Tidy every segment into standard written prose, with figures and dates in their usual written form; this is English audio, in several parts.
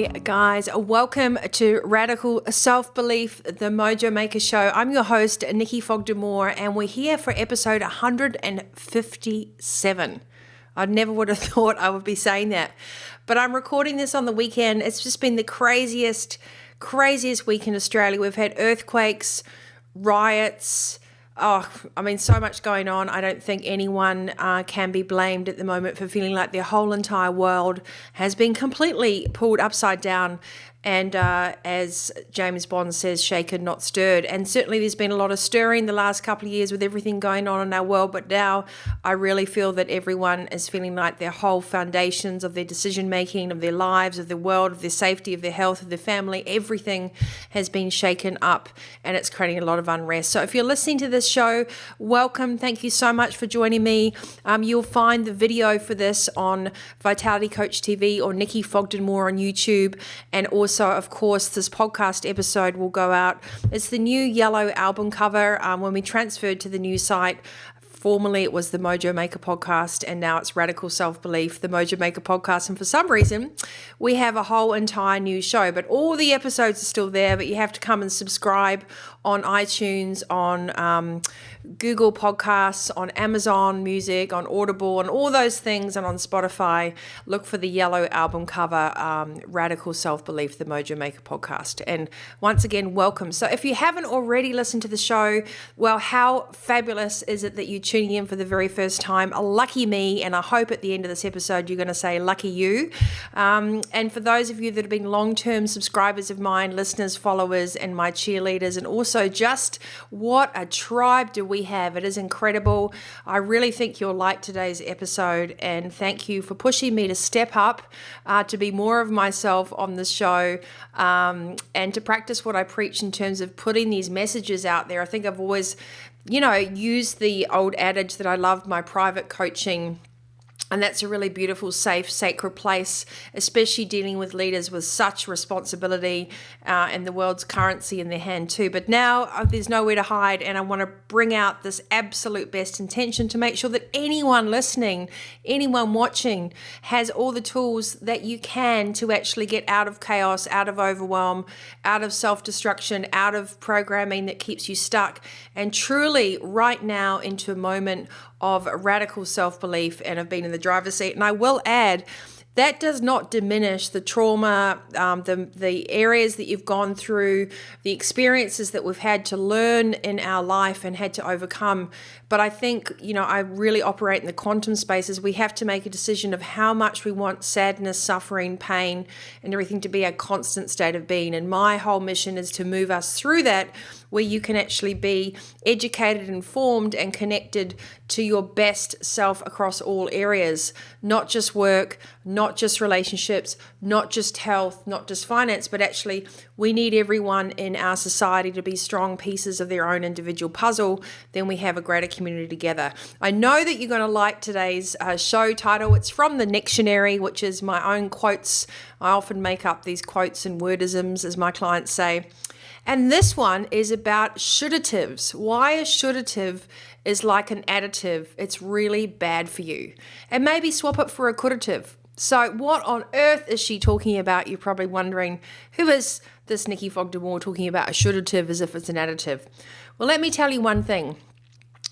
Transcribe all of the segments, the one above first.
Hey guys, welcome to Radical Self-Belief, the Mojo Maker Show. I'm your host, Nikki Fogden-Moore, and we're here for episode 157. I never would have thought I would be saying that, but I'm recording this on the weekend. It's just been the craziest week in Australia. We've had earthquakes, riots, so much going on. I don't think anyone can be blamed at the moment for feeling like their whole entire world has been completely pulled upside down and, as James Bond says, shaken, not stirred. And certainly there's been a lot of stirring the last couple of years with everything going on in our world, but now I really feel that everyone is feeling like their whole foundations of their decision-making, of their lives, of their world, of their safety, of their health, of their family, everything has been shaken up, and it's creating a lot of unrest. So if you're listening to this show, welcome. Thank you so much for joining me. You'll find the video for this on Vitality Coach TV or Nikki Fogden-Moore on YouTube, and also, of course, this podcast episode will go out. It's the new yellow album cover. When we transferred to the new site, formerly it was the Mojo Maker podcast, and now it's Radical Self-Belief, the Mojo Maker podcast. And for some reason, we have a whole entire new show, but all the episodes are still there, but you have to come and subscribe on iTunes, on Google Podcasts, on Amazon Music, on Audible, and all those things, and on Spotify. Look for the yellow album cover, Radical Self-Belief, the Mojo Maker podcast. And once again, welcome. So if you haven't already listened to the show, well, how fabulous is it that you're tuning in for the very first time? Lucky me, and I hope at the end of this episode you're going to say lucky you. And for those of you that have been long-term subscribers of mine, listeners, followers, and my cheerleaders, and also just what a tribe do we have. It is incredible. I really think you'll like today's episode, and thank you for pushing me to step up, to be more of myself on this show, and to practice what I preach in terms of putting these messages out there. I think I've always, used the old adage that I love my private coaching, and that's a really beautiful, safe, sacred place, especially dealing with leaders with such responsibility and the world's currency in their hand too. But now there's nowhere to hide, and I want to bring out this absolute best intention to make sure that anyone listening, anyone watching, has all the tools that you can to actually get out of chaos, out of overwhelm, out of self-destruction, out of programming that keeps you stuck, and truly right now into a moment of radical self-belief, and have been in the driver's seat. And I will add, that does not diminish the trauma, the areas that you've gone through, the experiences that we've had to learn in our life and had to overcome. But I think, I really operate in the quantum spaces. We have to make a decision of how much we want sadness, suffering, pain, and everything to be a constant state of being. And my whole mission is to move us through that, where you can actually be educated, informed, and connected to your best self across all areas, not just work, not just relationships, not just health, not just finance, but actually we need everyone in our society to be strong pieces of their own individual puzzle. Then we have a greater community together. I know that you're going to like today's show title. It's from the Dictionary, which is my own quotes. I often make up these quotes and wordisms, as my clients say. And this one is about shouldatives. Why a shoulddative is like an additive. It's really bad for you. And maybe swap it for a couldative. So what on earth is she talking about? You're probably wondering, who is this Nikki Fogden-Moore talking about a shoulddative as if it's an additive? Well, let me tell you one thing.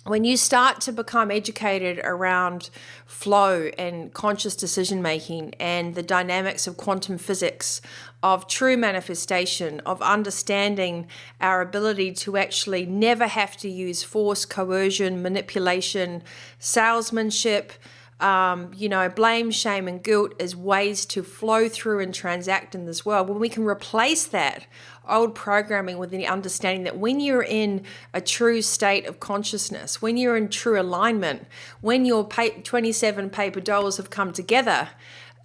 When you start to become educated around flow and conscious decision making and the dynamics of quantum physics, of true manifestation, of understanding our ability to actually never have to use force, coercion, manipulation, salesmanship, blame, shame, and guilt as ways to flow through and transact in this world, when we can replace that old programming with the understanding that when you're in a true state of consciousness, when you're in true alignment, when your 27 paper dolls have come together,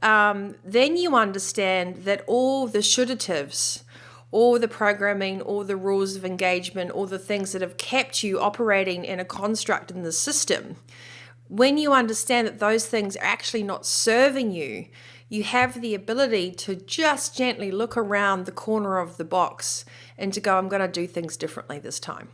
then you understand that all the shouldatives, all the programming, all the rules of engagement, all the things that have kept you operating in a construct in the system, when you understand that those things are actually not serving you, you have the ability to just gently look around the corner of the box and to go, I'm going to do things differently this time.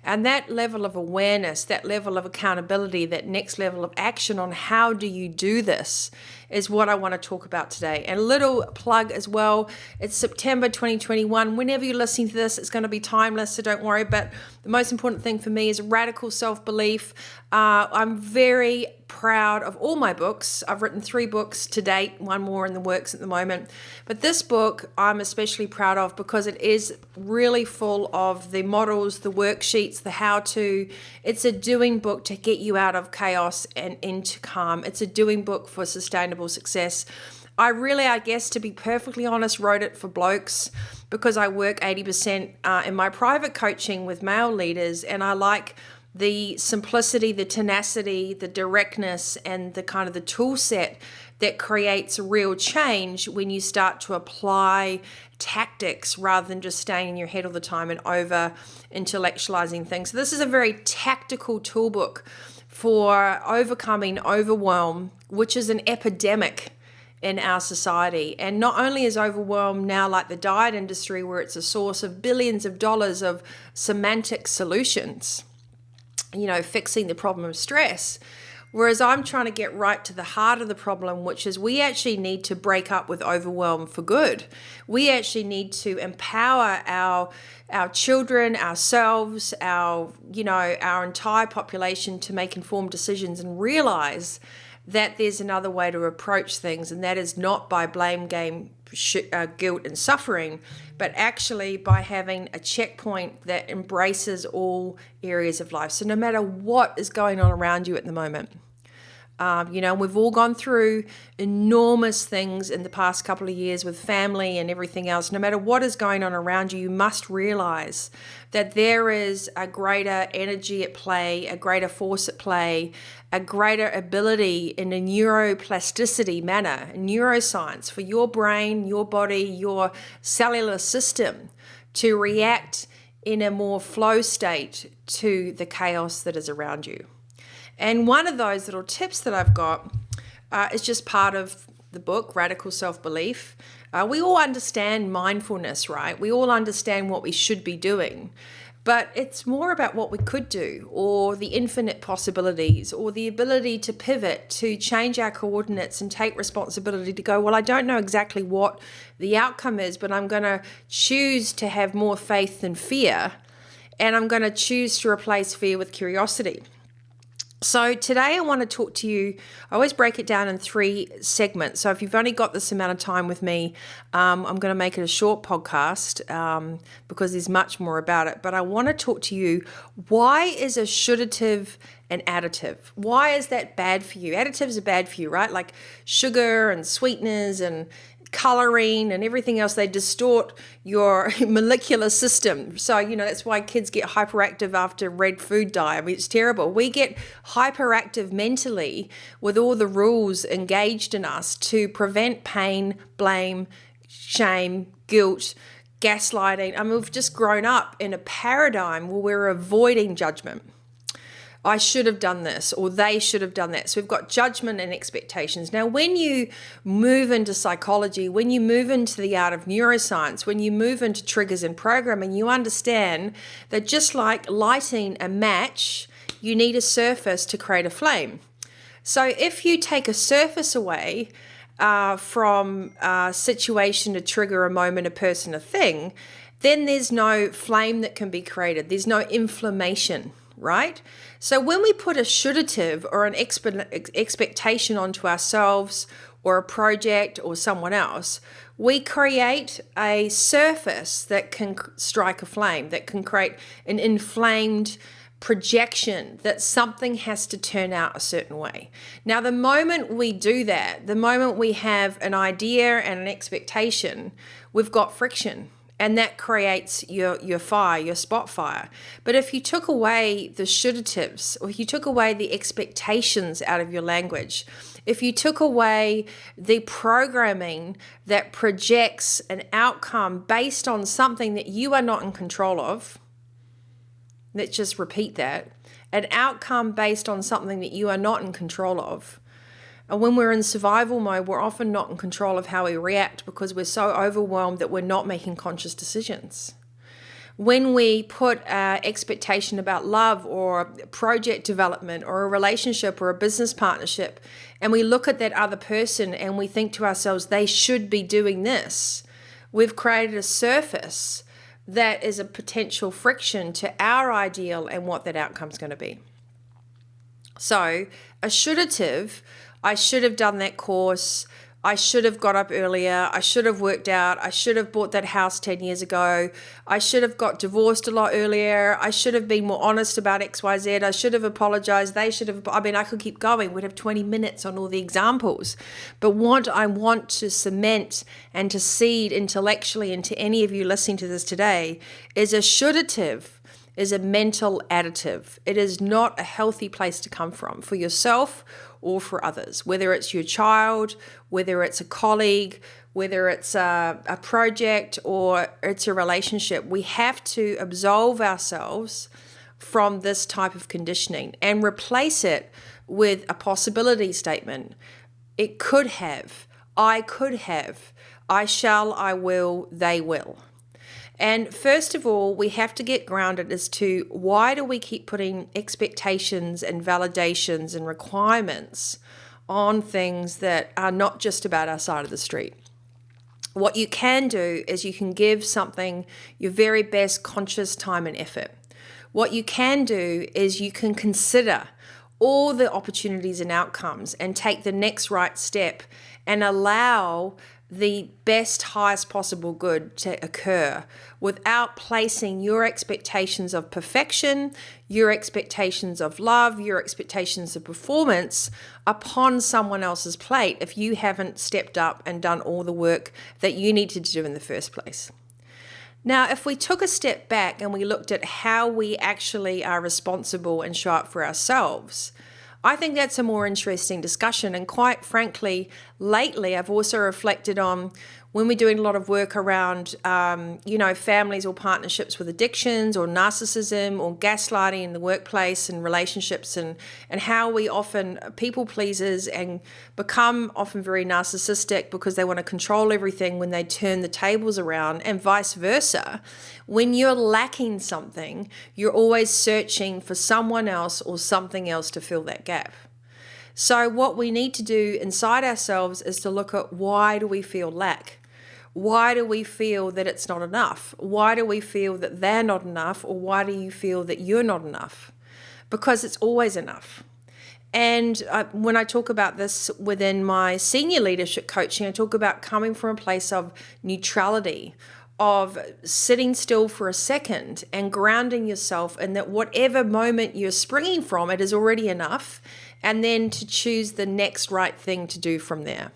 And that level of awareness, that level of accountability, that next level of action on how do you do this is what I want to talk about today. And a little plug as well, it's September 2021. Whenever you're listening to this, it's going to be timeless, so don't worry. But the most important thing for me is radical self-belief. I'm very proud of all my books. I've written 3 books to date, 1 more in the works at the moment. But this book I'm especially proud of because it is really full of the models, the worksheets, the how-to. It's a doing book to get you out of chaos and into calm. It's a doing book for sustainable success. I guess, to be perfectly honest, wrote it for blokes because I work 80% in my private coaching with male leaders, and I like the simplicity, the tenacity, the directness, and the kind of the tool set that creates real change when you start to apply tactics rather than just staying in your head all the time and over intellectualizing things. So this is a very tactical tool book for overcoming overwhelm, which is an epidemic in our society. And not only is overwhelm now like the diet industry, where it's a source of billions of dollars of semantic solutions, fixing the problem of stress. Whereas I'm trying to get right to the heart of the problem, which is we actually need to break up with overwhelm for good. We actually need to empower our children, ourselves, our entire population to make informed decisions and realize that there's another way to approach things, and that is not by blame game, guilt and suffering, but actually by having a checkpoint that embraces all areas of life. So no matter what is going on around you at the moment, we've all gone through enormous things in the past couple of years with family and everything else. No matter what is going on around you, you must realize that there is a greater energy at play, a greater force at play, a greater ability in a neuroplasticity manner, neuroscience for your brain, your body, your cellular system to react in a more flow state to the chaos that is around you. And one of those little tips that I've got is just part of the book, Radical Self-Belief. We all understand mindfulness, right? We all understand what we should be doing, but it's more about what we could do, or the infinite possibilities, or the ability to pivot, to change our coordinates and take responsibility to go, well, I don't know exactly what the outcome is, but I'm going to choose to have more faith than fear, and I'm going to choose to replace fear with curiosity. So today I want to talk to you, I always break it down in 3 segments. So if you've only got this amount of time with me, I'm going to make it a short podcast because there's much more about it. But I want to talk to you, why is a shoulddative an additive? Why is that bad for you? Additives are bad for you, right? Like sugar and sweeteners and coloring and everything else, they distort your molecular system. So, that's why kids get hyperactive after red food dye. I mean, it's terrible. We get hyperactive mentally with all the rules engaged in us to prevent pain, blame, shame, guilt, gaslighting. I mean, we've just grown up in a paradigm where we're avoiding judgment. I should have done this, or they should have done that. So we've got judgment and expectations. Now, when you move into psychology, when you move into the art of neuroscience, when you move into triggers and programming, you understand that just like lighting a match, you need a surface to create a flame. So if you take a surface away from a situation, a trigger, a moment, a person, a thing, then there's no flame that can be created. There's no inflammation, right? So when we put a shoulddative or an expectation onto ourselves or a project or someone else, we create a surface that can strike a flame, that can create an inflamed projection that something has to turn out a certain way. Now, the moment we do that, the moment we have an idea and an expectation, we've got friction. And that creates your fire, your spot fire. But if you took away the shouldatives, or if you took away the expectations out of your language, if you took away the programming that projects an outcome based on something that you are not in control of, let's just repeat that, an outcome based on something that you are not in control of. And when we're in survival mode, we're often not in control of how we react because we're so overwhelmed that we're not making conscious decisions. When we put expectation about love or project development or a relationship or a business partnership, and we look at that other person and we think to ourselves, they should be doing this, we've created a surface that is a potential friction to our ideal and what that outcome is going to be. So a shoulddative, I should have done that course, I should have got up earlier, I should have worked out, I should have bought that house 10 years ago, I should have got divorced a lot earlier, I should have been more honest about XYZ, I should have apologized, they should have, I could keep going, we'd have 20 minutes on all the examples. But what I want to cement and to seed intellectually into any of you listening to this today is a shoulddative is a mental additive. It is not a healthy place to come from for yourself or for others, whether it's your child, whether it's a colleague, whether it's a project or it's a relationship. We have to absolve ourselves from this type of conditioning and replace it with a possibility statement. It could have, I could have, I shall, I will, they will. And first of all, we have to get grounded as to why do we keep putting expectations and validations and requirements on things that are not just about our side of the street. What you can do is you can give something your very best conscious time and effort. What you can do is you can consider all the opportunities and outcomes and take the next right step and allow the best, highest possible good to occur without placing your expectations of perfection, your expectations of love, your expectations of performance upon someone else's plate if you haven't stepped up and done all the work that you need to do in the first place. Now, if we took a step back and we looked at how we actually are responsible and show up for ourselves, I think that's a more interesting discussion. And quite frankly, lately, I've also reflected on when we're doing a lot of work around, families or partnerships with addictions or narcissism or gaslighting in the workplace and relationships and how we often people pleasers and become often very narcissistic because they want to control everything when they turn the tables around and vice versa. When you're lacking something, you're always searching for someone else or something else to fill that gap. So what we need to do inside ourselves is to look at why do we feel lack? Why do we feel that it's not enough? Why do we feel that they're not enough? Or why do you feel that you're not enough? Because it's always enough. And when I talk about this within my senior leadership coaching, I talk about coming from a place of neutrality, of sitting still for a second and grounding yourself in that whatever moment you're springing from, it is already enough, and then to choose the next right thing to do from there.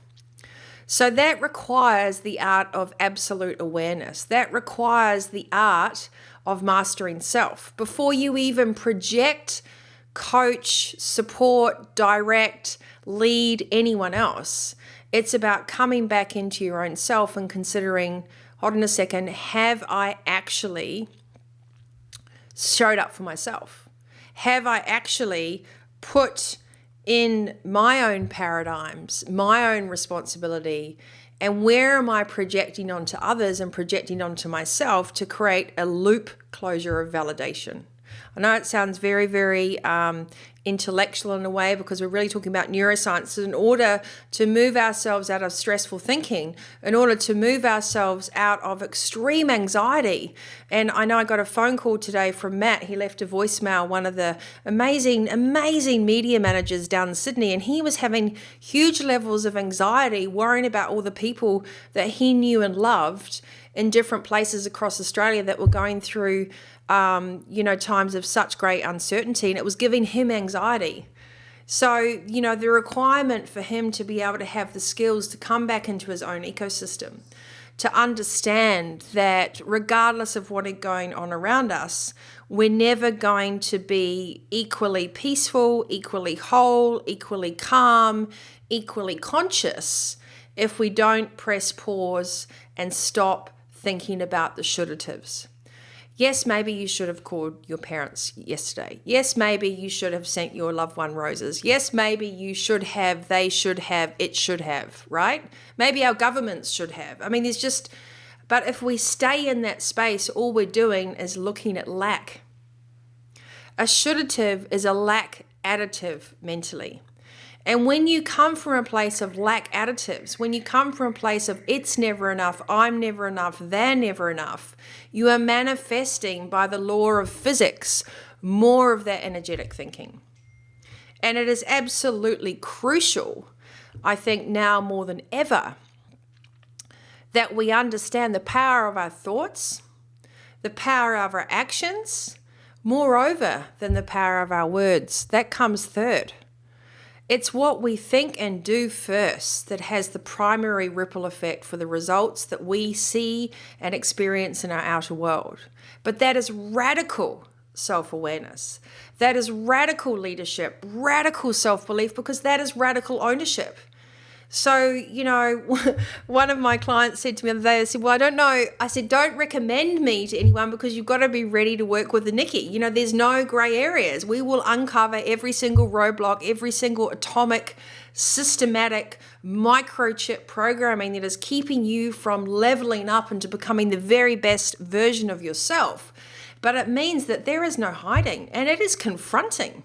So that requires the art of absolute awareness. That requires the art of mastering self. Before you even project, coach, support, direct, lead anyone else, it's about coming back into your own self and considering, hold on a second, have I actually showed up for myself? Have I actually put in my own paradigms, my own responsibility, and where am I projecting onto others and projecting onto myself to create a loop closure of validation? I know it sounds very, very intellectual in a way because we're really talking about neuroscience. In order to move ourselves out of stressful thinking, in order to move ourselves out of extreme anxiety. And I know I got a phone call today from Matt. He left a voicemail, one of the amazing media managers down in Sydney, and he was having huge levels of anxiety, worrying about all the people that he knew and loved in different places across Australia that were going through times of such great uncertainty, and it was giving him anxiety. So, the requirement for him to be able to have the skills to come back into his own ecosystem, to understand that regardless of what is going on around us, we're never going to be equally peaceful, equally whole, equally calm, equally conscious if we don't press pause and stop thinking about the shouldatives. Yes, maybe you should have called your parents yesterday. Yes, maybe you should have sent your loved one roses. Yes, maybe you should have, they should have, it should have, right? Maybe our governments should have. I mean, there's just But if we stay in that space, all we're doing is looking at lack. A shoulddative is a lack additive mentally. And when you come from a place of lack additives, when you come from a place of it's never enough, I'm never enough, they're never enough, you are manifesting by the law of physics more of that energetic thinking. And it is absolutely crucial, I think now more than ever, that we understand the power of our thoughts, the power of our actions, moreover than the power of our words. That comes third. It's what we think and do first that has the primary ripple effect for the results that we see and experience in our outer world. But that is radical self-awareness. That is radical leadership, radical self-belief, because that is radical ownership. So, one of my clients said to me the other day, they said, well, I don't know. I said, don't recommend me to anyone because you've got to be ready to work with the Nikki. There's no gray areas. We will uncover every single roadblock, every single atomic, systematic, microchip programming that is keeping you from leveling up into becoming the very best version of yourself. But it means that there is no hiding, and it is confronting.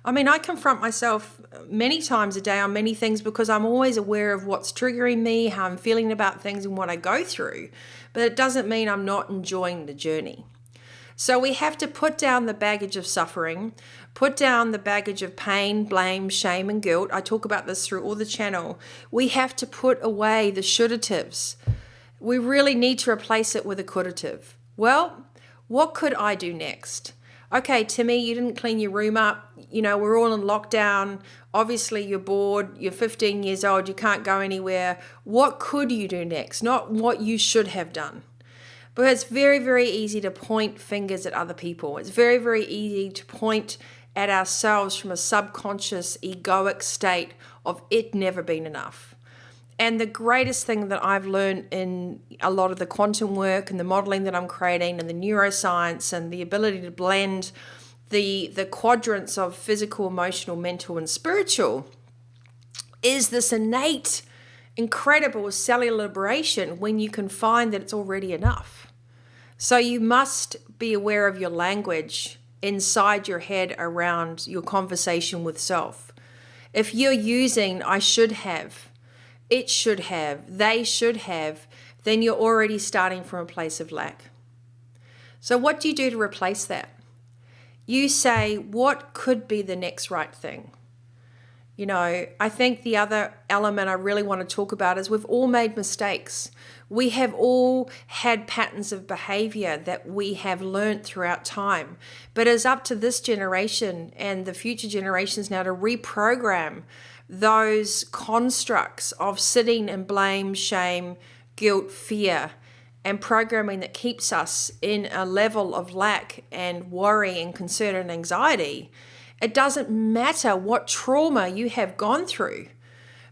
I confront myself many times a day on many things because I'm always aware of what's triggering me, how I'm feeling about things and what I go through. But it doesn't mean I'm not enjoying the journey. So we have to put down the baggage of suffering, put down the baggage of pain, blame, shame, and guilt. I talk about this through all the channel. We have to put away the shouldatives. We really need to replace it with a couldative. Well, what could I do next? Okay, Timmy, you didn't clean your room up. We're all in lockdown. Obviously, you're bored. You're 15 years old. You can't go anywhere. What could you do next? Not what you should have done. But it's very, very easy to point fingers at other people. It's very, very easy to point at ourselves from a subconscious, egoic state of it never been enough. And the greatest thing that I've learned in a lot of the quantum work and the modeling that I'm creating and the neuroscience and the ability to blend the quadrants of physical, emotional, mental, and spiritual is this innate, incredible cellular liberation when you can find that it's already enough. So you must be aware of your language inside your head around your conversation with self. If you're using I should have, it should have, they should have, then you're already starting from a place of lack. So what do you do to replace that? You say, what could be the next right thing? I think the other element I really want to talk about is we've all made mistakes. We have all had patterns of behavior that we have learned throughout time. But it's up to this generation and the future generations now to reprogram those constructs of sitting in blame, shame, guilt, fear, and programming that keeps us in a level of lack and worry and concern and anxiety. It doesn't matter what trauma you have gone through.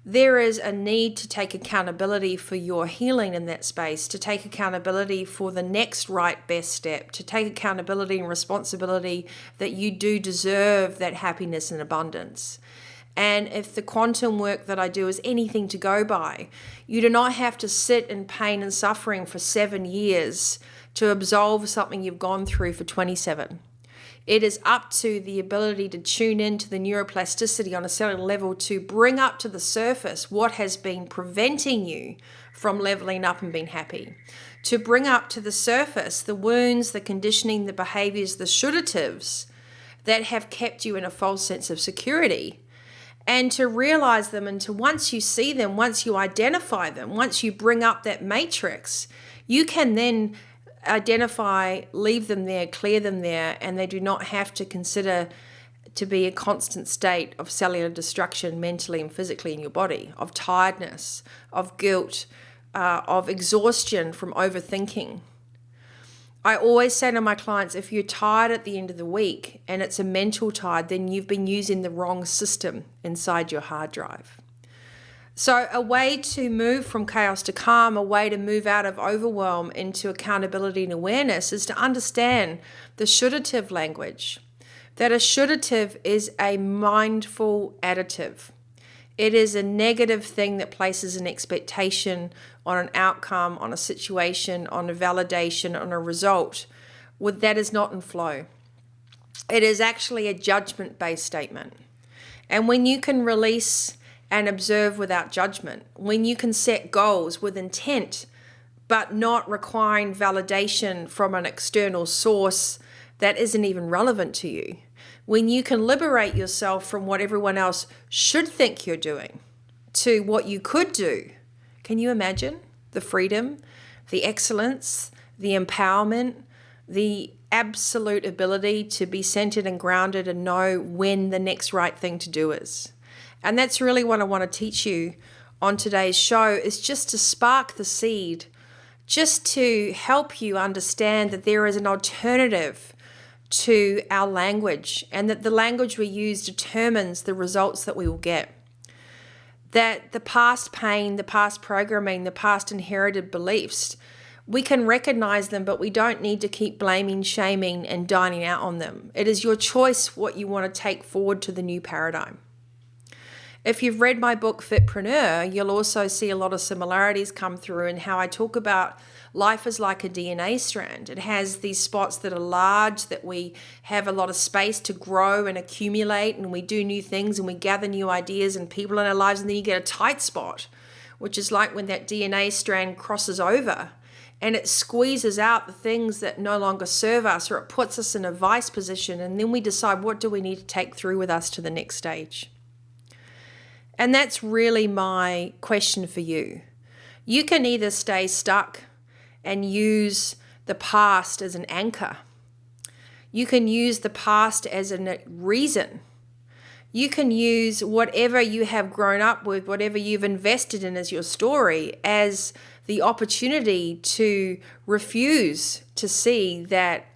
There is a need to take accountability for your healing in that space, to take accountability for the next right best step, to take accountability and responsibility that you do deserve that happiness and abundance. And if the quantum work that I do is anything to go by, you do not have to sit in pain and suffering for 7 years to absolve something you've gone through for 27. It is up to the ability to tune into the neuroplasticity on a cellular level to bring up to the surface what has been preventing you from leveling up and being happy. To bring up to the surface the wounds, the conditioning, the behaviors, the shouldatives that have kept you in a false sense of security. And to realize them, and to once you see them, once you identify them, once you bring up that matrix, you can then identify, leave them there, clear them there, and they do not have to consider to be a constant state of cellular destruction mentally and physically in your body, of tiredness, of guilt, of exhaustion from overthinking. I always say to my clients, if you're tired at the end of the week and it's a mental tired, then you've been using the wrong system inside your hard drive. So a way to move from chaos to calm, a way to move out of overwhelm into accountability and awareness is to understand the shouldative language. That a shouldative is a mindful additive. It is a negative thing that places an expectation on an outcome, on a situation, on a validation, on a result. That is not in flow. It is actually a judgment-based statement. And when you can release and observe without judgment, when you can set goals with intent, but not requiring validation from an external source that isn't even relevant to you, when you can liberate yourself from what everyone else should think you're doing to what you could do, can you imagine the freedom, the excellence, the empowerment, the absolute ability to be centered and grounded and know when the next right thing to do is? And that's really what I want to teach you on today's show, is just to spark the seed, just to help you understand that there is an alternative to our language, and that the language we use determines the results that we will get. That the past pain, the past programming, the past inherited beliefs, we can recognize them, but we don't need to keep blaming, shaming, and dining out on them. It is your choice what you want to take forward to the new paradigm. If you've read my book, Fitpreneur, you'll also see a lot of similarities come through in how I talk about life is like a DNA strand. It has these spots that are large, that we have a lot of space to grow and accumulate, and we do new things and we gather new ideas and people in our lives, and then you get a tight spot, which is like when that DNA strand crosses over and it squeezes out the things that no longer serve us, or it puts us in a vice position, and then we decide what do we need to take through with us to the next stage. And that's really my question for you. You can either stay stuck and use the past as an anchor. You can use the past as a reason. You can use whatever you have grown up with, whatever you've invested in as your story, as the opportunity to refuse to see that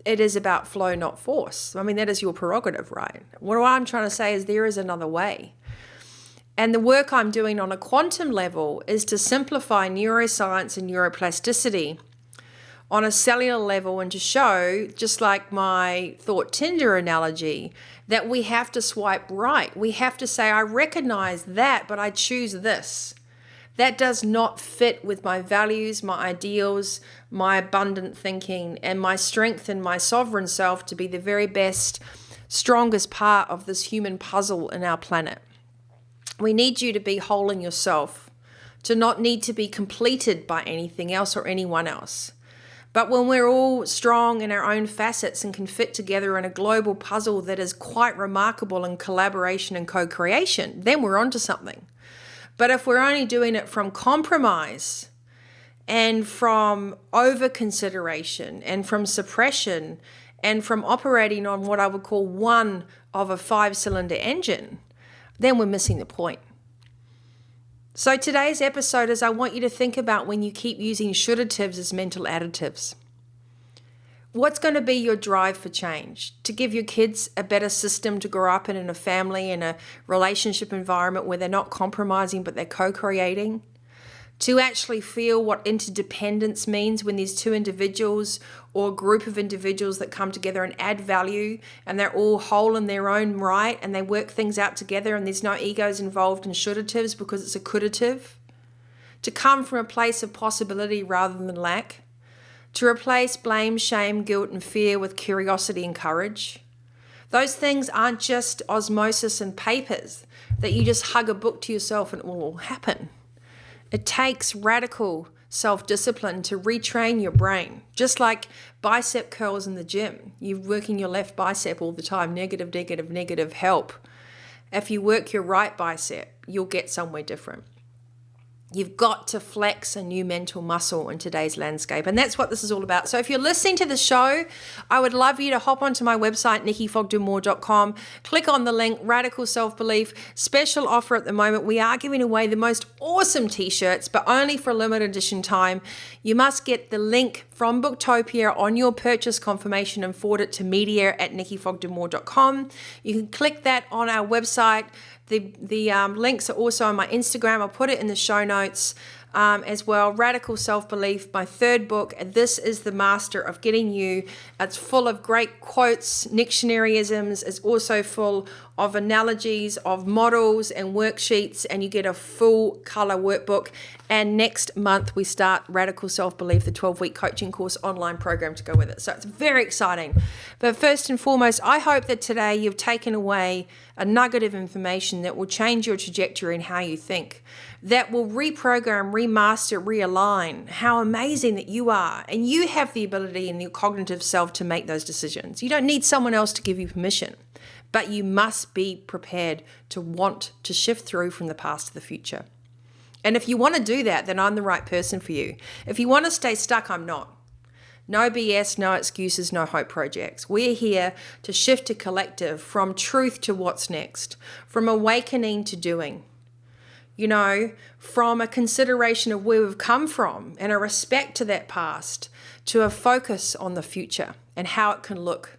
it is about flow, not force. I mean, that is your prerogative, right? What I'm trying to say is there is another way. And the work I'm doing on a quantum level is to simplify neuroscience and neuroplasticity on a cellular level, and to show, just like my thought Tinder analogy, that we have to swipe right. We have to say, I recognize that, but I choose this. That does not fit with my values, my ideals, my abundant thinking, and my strength and my sovereign self to be the very best, strongest part of this human puzzle in our planet. We need you to be whole in yourself, to not need to be completed by anything else or anyone else. But when we're all strong in our own facets and can fit together in a global puzzle that is quite remarkable in collaboration and co-creation, then we're onto something. But if we're only doing it from compromise and from over-consideration and from suppression and from operating on what I would call one of a 5-cylinder engine, then we're missing the point. So today's episode is I want you to think about when you keep using shouldatives as mental additives. What's going to be your drive for change? To give your kids a better system to grow up in a family, in a relationship environment where they're not compromising but they're co-creating? To actually feel what interdependence means when there's two individuals or a group of individuals that come together and add value, and they're all whole in their own right, and they work things out together, and there's no egos involved in shouldatitives because it's a could'ative. To come from a place of possibility rather than lack. To replace blame, shame, guilt, and fear with curiosity and courage. Those things aren't just osmosis and papers that you just hug a book to yourself and it will all happen. It takes radical self-discipline to retrain your brain. Just like bicep curls in the gym. You're working your left bicep all the time, negative, negative, negative, help. If you work your right bicep, you'll get somewhere different. You've got to flex a new mental muscle in today's landscape. And that's what this is all about. So if you're listening to the show, I would love you to hop onto my website, nikkifogden-moore.com. Click on the link, Radical Self-Belief. Special offer at the moment. We are giving away the most awesome t-shirts, but only for a limited edition time. You must get the link from Booktopia on your purchase confirmation and forward it to media@nikkifogden-moore.com. You can click that on our website. The links are also on my Instagram. I'll put it in the show notes as well. Radical Self-Belief, my third book. This is the master of getting you. It's full of great quotes, dictionaryisms. It's also full of analogies, of models and worksheets, and you get a full color workbook. And next month we start Radical Self-Belief, the 12-week coaching course online program to go with it. So it's very exciting. But first and foremost, I hope that today you've taken away a nugget of information that will change your trajectory and how you think, that will reprogram, remaster, realign how amazing that you are. And you have the ability in your cognitive self to make those decisions. You don't need someone else to give you permission, but you must be prepared to want to shift through from the past to the future. And if you want to do that, then I'm the right person for you. If you want to stay stuck, I'm not. No BS, no excuses, no hope projects. We're here to shift to collective, from truth to what's next, from awakening to doing. You know, from a consideration of where we've come from and a respect to that past, to a focus on the future and how it can look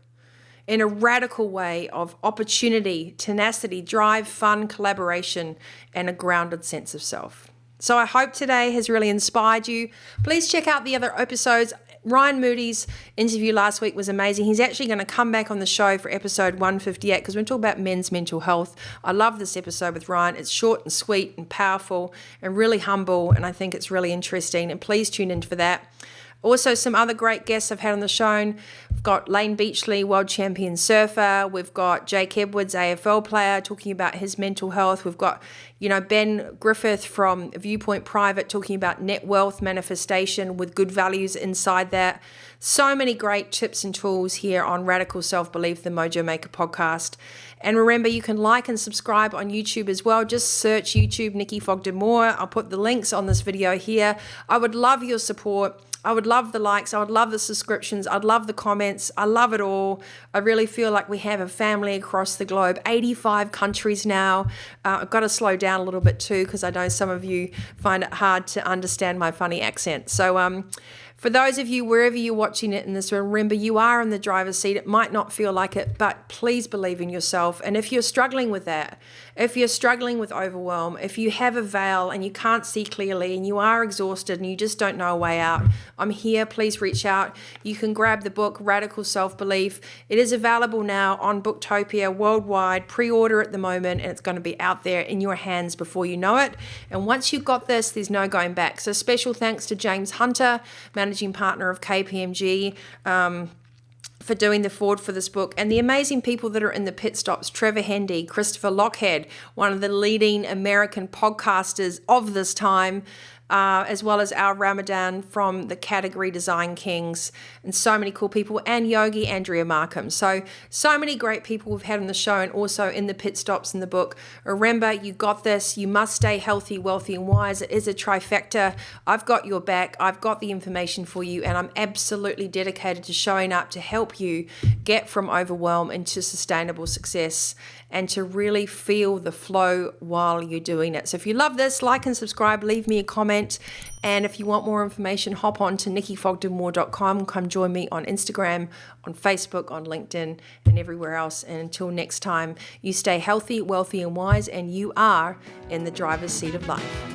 in a radical way of opportunity, tenacity, drive, fun, collaboration, and a grounded sense of self. So I hope today has really inspired you. Please check out the other episodes. Ryan Moody's interview last week was amazing. He's actually going to come back on the show for episode 158 because we're talking about men's mental health. I love this episode with Ryan. It's short and sweet and powerful and really humble, and I think it's really interesting. And please tune in for that. Also, some other great guests I've had on the show. We've got Lane Beachley, world champion surfer. We've got Jake Edwards, AFL player, talking about his mental health. We've got, Ben Griffith from Viewpoint Private talking about net wealth manifestation with good values inside that. So many great tips and tools here on Radical Self-Belief, the Mojo Maker podcast. And remember, you can like and subscribe on YouTube as well. Just search YouTube, Nikki Fogden-Moore. I'll put the links on this video here. I would love your support. I would love the likes. I would love the subscriptions. I'd love the comments. I love it all. I really feel like we have a family across the globe, 85 countries now. I've got to slow down a little bit too because I know some of you find it hard to understand my funny accent. So for those of you, wherever you're watching it in this room, remember you are in the driver's seat. It might not feel like it, but please believe in yourself. And if you're struggling with that, if you're struggling with overwhelm, if you have a veil and you can't see clearly and you are exhausted and you just don't know a way out, I'm here. Please reach out. You can grab the book, Radical Self-Belief. It is available now on Booktopia worldwide. Pre-order at the moment, and it's going to be out there in your hands before you know it. And once you've got this, there's no going back. So special thanks to James Hunter, managing partner of KPMG, for doing the forward for this book, and the amazing people that are in the pit stops: Trevor Hendy, Christopher Lockhead, one of the leading American podcasters of this time, as well as Al Ramadan from the Category Design Kings, and so many cool people, and Yogi Andrea Markham. So many great people we've had on the show and also in the pit stops in the book. Remember, you got this. You must stay healthy, wealthy, and wise. It is a trifecta. I've got your back. I've got the information for you, and I'm absolutely dedicated to showing up to help you get from overwhelm into sustainable success and to really feel the flow while you're doing it. So if you love this, like and subscribe, leave me a comment. And if you want more information, hop on to nikkifogdenmoore.com. Come join me on Instagram, on Facebook, on LinkedIn, and everywhere else. And until next time, you stay healthy, wealthy, and wise, and you are in the driver's seat of life.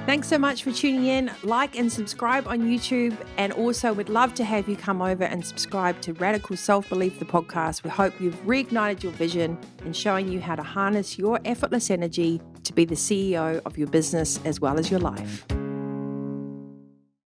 Thanks so much for tuning in. Like and subscribe on YouTube. And also, we'd love to have you come over and subscribe to Radical Self-Belief, the podcast. We hope you've reignited your vision and showing you how to harness your effortless energy to be the CEO of your business as well as your life.